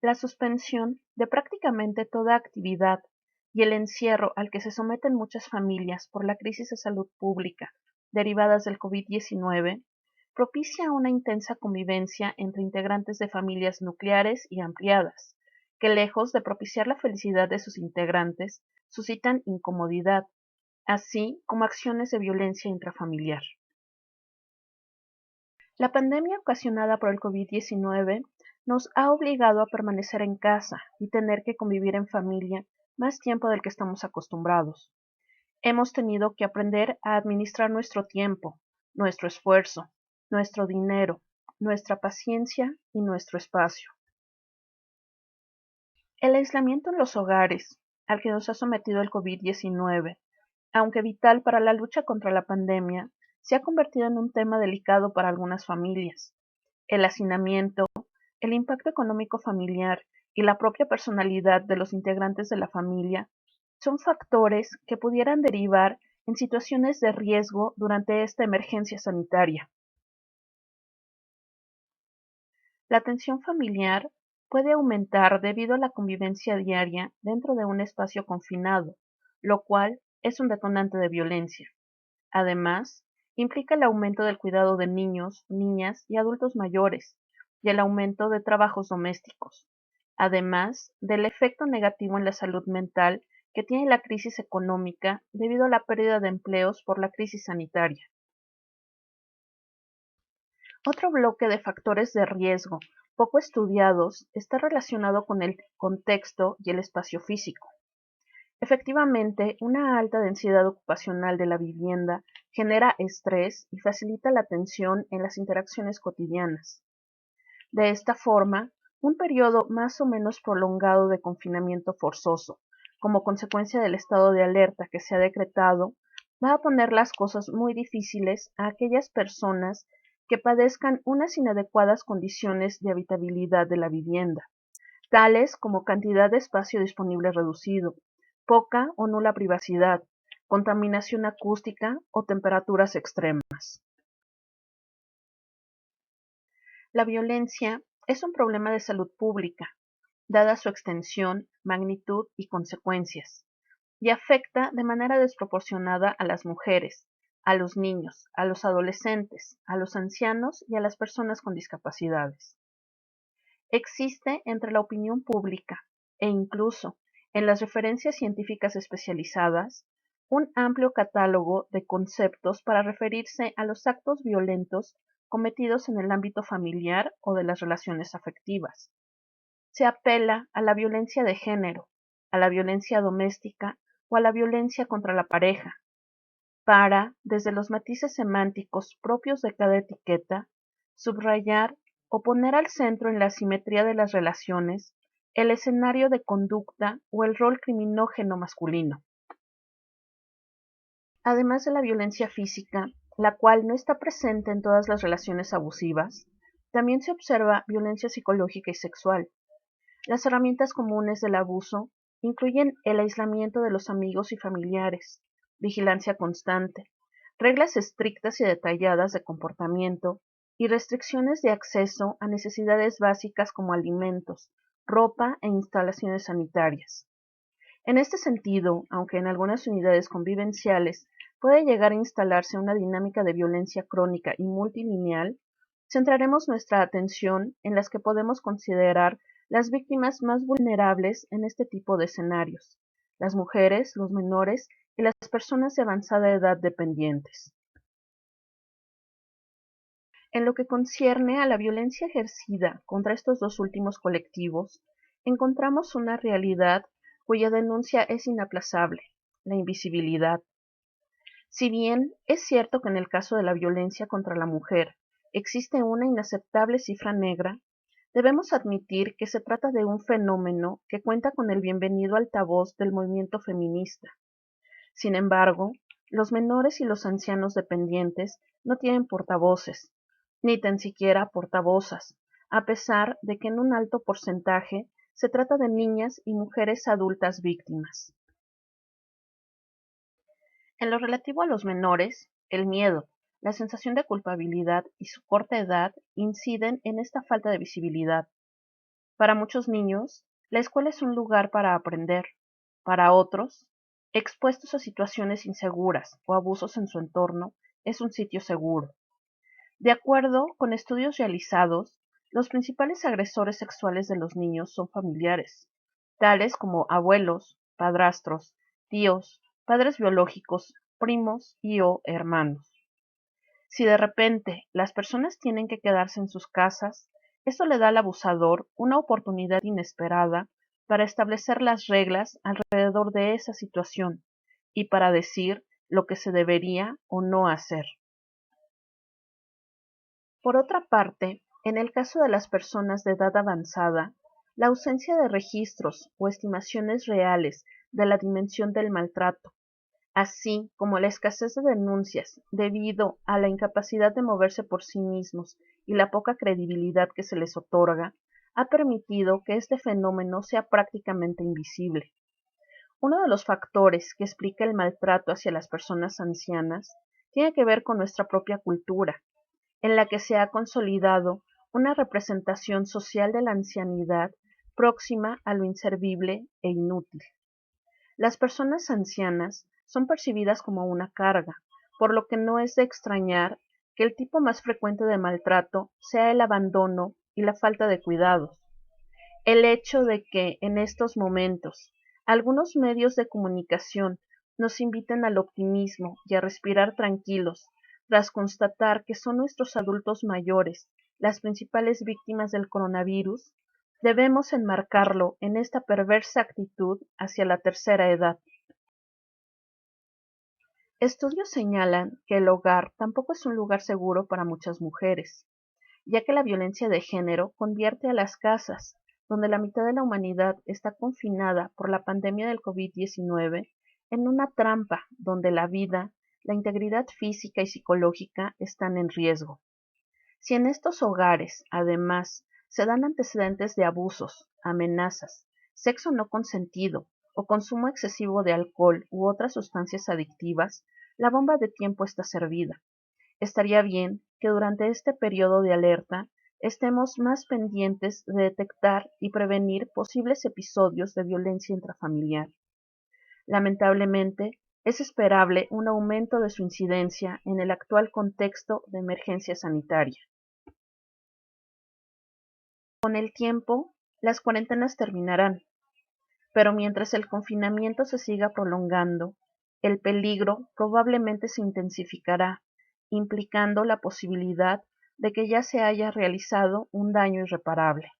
La suspensión de prácticamente toda actividad y el encierro al que se someten muchas familias por la crisis de salud pública derivadas del COVID-19 propicia una intensa convivencia entre integrantes de familias nucleares y ampliadas, que lejos de propiciar la felicidad de sus integrantes, suscitan incomodidad, así como acciones de violencia intrafamiliar. La pandemia ocasionada por el COVID-19 nos ha obligado a permanecer en casa y tener que convivir en familia más tiempo del que estamos acostumbrados. Hemos tenido que aprender a administrar nuestro tiempo, nuestro esfuerzo, nuestro dinero, nuestra paciencia y nuestro espacio. El aislamiento en los hogares, al que nos ha sometido el COVID-19, aunque vital para la lucha contra la pandemia, se ha convertido en un tema delicado para algunas familias. El hacinamiento, el impacto económico familiar y la propia personalidad de los integrantes de la familia son factores que pudieran derivar en situaciones de riesgo durante esta emergencia sanitaria. La tensión familiar puede aumentar debido a la convivencia diaria dentro de un espacio confinado, lo cual es un detonante de violencia. Además, implica el aumento del cuidado de niños, niñas y adultos mayores, y el aumento de trabajos domésticos, además del efecto negativo en la salud mental que tiene la crisis económica debido a la pérdida de empleos por la crisis sanitaria. Otro bloque de factores de riesgo poco estudiados está relacionado con el contexto y el espacio físico. Efectivamente, una alta densidad ocupacional de la vivienda genera estrés y facilita la tensión en las interacciones cotidianas. De esta forma, un periodo más o menos prolongado de confinamiento forzoso, como consecuencia del estado de alerta que se ha decretado, va a poner las cosas muy difíciles a aquellas personas que padezcan unas inadecuadas condiciones de habitabilidad de la vivienda, tales como cantidad de espacio disponible reducido, poca o nula privacidad, contaminación acústica o temperaturas extremas. La violencia es un problema de salud pública, dada su extensión, magnitud y consecuencias, y afecta de manera desproporcionada a las mujeres, a los niños, a los adolescentes, a los ancianos y a las personas con discapacidades. Existe entre la opinión pública e incluso en las referencias científicas especializadas un amplio catálogo de conceptos para referirse a los actos violentos cometidos en el ámbito familiar o de las relaciones afectivas. Se apela a la violencia de género, a la violencia doméstica o a la violencia contra la pareja, para, desde los matices semánticos propios de cada etiqueta, subrayar o poner al centro en la simetría de las relaciones el escenario de conducta o el rol criminógeno masculino. Además de la violencia física, la cual no está presente en todas las relaciones abusivas, también se observa violencia psicológica y sexual. Las herramientas comunes del abuso incluyen el aislamiento de los amigos y familiares, vigilancia constante, reglas estrictas y detalladas de comportamiento y restricciones de acceso a necesidades básicas como alimentos, ropa e instalaciones sanitarias. En este sentido, aunque en algunas unidades convivenciales puede llegar a instalarse una dinámica de violencia crónica y multilineal, centraremos nuestra atención en las que podemos considerar las víctimas más vulnerables en este tipo de escenarios: las mujeres, los menores y las personas de avanzada edad dependientes. En lo que concierne a la violencia ejercida contra estos dos últimos colectivos, encontramos una realidad cuya denuncia es inaplazable: la invisibilidad. Si bien es cierto que en el caso de la violencia contra la mujer existe una inaceptable cifra negra, debemos admitir que se trata de un fenómeno que cuenta con el bienvenido altavoz del movimiento feminista. Sin embargo, los menores y los ancianos dependientes no tienen portavoces, ni tan siquiera portavozas, a pesar de que en un alto porcentaje se trata de niñas y mujeres adultas víctimas. En lo relativo a los menores, el miedo, la sensación de culpabilidad y su corta edad inciden en esta falta de visibilidad. Para muchos niños, la escuela es un lugar para aprender. Para otros, expuestos a situaciones inseguras o abusos en su entorno, es un sitio seguro. De acuerdo con estudios realizados, los principales agresores sexuales de los niños son familiares, tales como abuelos, padrastros, tíos, padres biológicos, primos y o hermanos. Si de repente las personas tienen que quedarse en sus casas, esto le da al abusador una oportunidad inesperada para establecer las reglas alrededor de esa situación y para decir lo que se debería o no hacer. Por otra parte, en el caso de las personas de edad avanzada, la ausencia de registros o estimaciones reales de la dimensión del maltrato, así como la escasez de denuncias debido a la incapacidad de moverse por sí mismos y la poca credibilidad que se les otorga, ha permitido que este fenómeno sea prácticamente invisible. Uno de los factores que explica el maltrato hacia las personas ancianas tiene que ver con nuestra propia cultura, en la que se ha consolidado una representación social de la ancianidad próxima a lo inservible e inútil. Las personas ancianas son percibidas como una carga, por lo que no es de extrañar que el tipo más frecuente de maltrato sea el abandono y la falta de cuidados. El hecho de que en estos momentos algunos medios de comunicación nos inviten al optimismo y a respirar tranquilos tras constatar que son nuestros adultos mayores las principales víctimas del coronavirus, debemos enmarcarlo en esta perversa actitud hacia la tercera edad. Estudios señalan que el hogar tampoco es un lugar seguro para muchas mujeres, ya que la violencia de género convierte a las casas, donde la mitad de la humanidad está confinada por la pandemia del COVID-19, en una trampa donde la vida, la integridad física y psicológica están en riesgo. Si en estos hogares, además, se dan antecedentes de abusos, amenazas, sexo no consentido o consumo excesivo de alcohol u otras sustancias adictivas, la bomba de tiempo está servida. Estaría bien que durante este periodo de alerta estemos más pendientes de detectar y prevenir posibles episodios de violencia intrafamiliar. Lamentablemente, es esperable un aumento de su incidencia en el actual contexto de emergencia sanitaria. Con el tiempo, las cuarentenas terminarán, pero mientras el confinamiento se siga prolongando, el peligro probablemente se intensificará, implicando la posibilidad de que ya se haya realizado un daño irreparable.